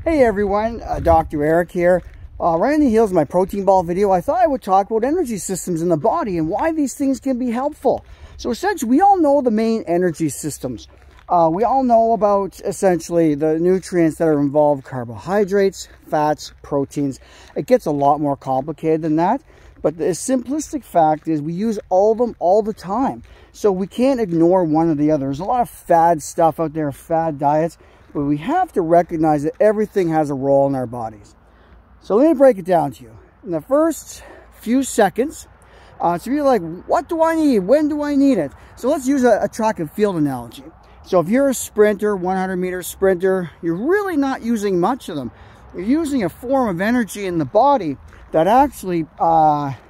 Hey everyone, Dr. Eric here. Right on the heels of my protein ball video, I thought I would talk about energy systems in the body and why these things can be helpful. So essentially, we all know the main energy systems. We all know about essentially the nutrients that are involved: carbohydrates, fats, proteins. It gets a lot more complicated than that, but the simplistic fact is we use all of them all the time. So we can't ignore one or the other. There's a lot of fad stuff out there, fad diets, but we have to recognize that everything has a role in our bodies. So let me break it down to you. In the first few seconds, so you're like, what do I need? When do I need it? So let's use a track and field analogy. So if you're a sprinter, 100-meter sprinter, you're really not using much of them. You're using a form of energy in the body that actually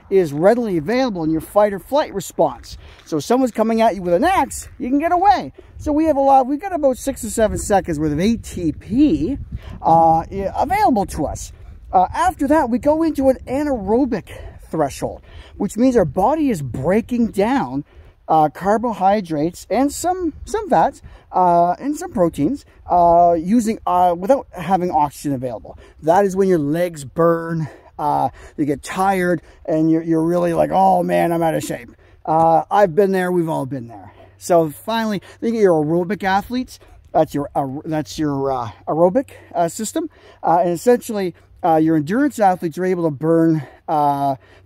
is readily available in your fight or flight response. So if someone's coming at you with an axe, you can get away. So we've got about 6 to 7 seconds worth of ATP available to us. After that, we go into an anaerobic threshold, which means our body is breaking down carbohydrates and some fats and some proteins using without having oxygen available. That is when your legs burn, you get tired, and you're really like, oh man, I'm out of shape. I've been there. We've all been there. So finally, think of your aerobic athletes. That's your aerobic system, and essentially your endurance athletes are able to burn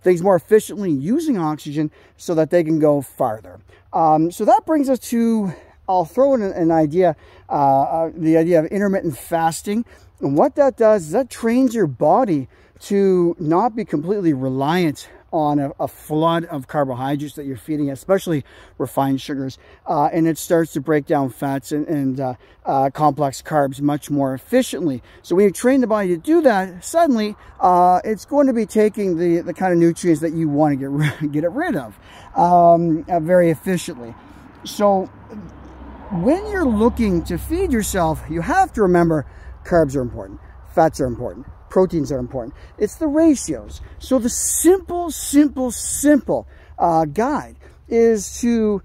things more efficiently using oxygen so that they can go farther. So that brings us to, I'll throw in an idea, the idea of intermittent fasting. And what that does is that trains your body to not be completely reliant on a flood of carbohydrates that you're feeding, especially refined sugars, and it starts to break down fats and complex carbs much more efficiently. So when you train the body to do that, suddenly it's going to be taking the kind of nutrients that you want to get rid of very efficiently. So when you're looking to feed yourself, you have to remember carbs are important, fats are important, proteins are important. It's the ratios. So the simple guide is to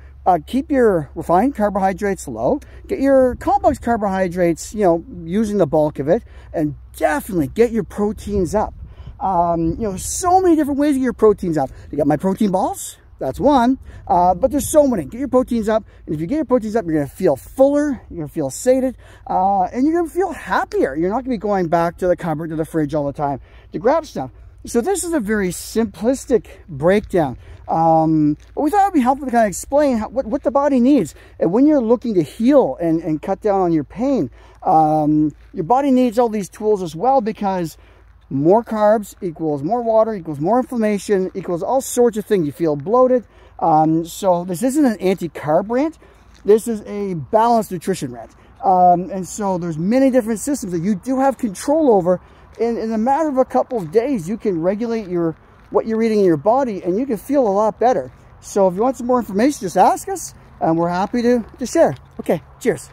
keep your refined carbohydrates low, get your complex carbohydrates, using the bulk of it, and definitely get your proteins up. So many different ways to get your proteins up. You got my protein balls. That's one, but there's so many. Get your proteins up, and if you get your proteins up, you're going to feel fuller, you're going to feel sated, and you're going to feel happier. You're not going to be going back to the cupboard, to the fridge all the time to grab stuff. So this is a very simplistic breakdown, but we thought it would be helpful to kind of explain what the body needs. And when you're looking to heal and cut down on your pain, your body needs all these tools as well, because more carbs equals more water, equals more inflammation, equals all sorts of things. You feel bloated. So this isn't an anti-carb rant. This is a balanced nutrition rant. And so there's many different systems that you do have control over. And in a matter of a couple of days, you can regulate what you're eating in your body, and you can feel a lot better. So if you want some more information, just ask us, and we're happy to share. Okay, cheers.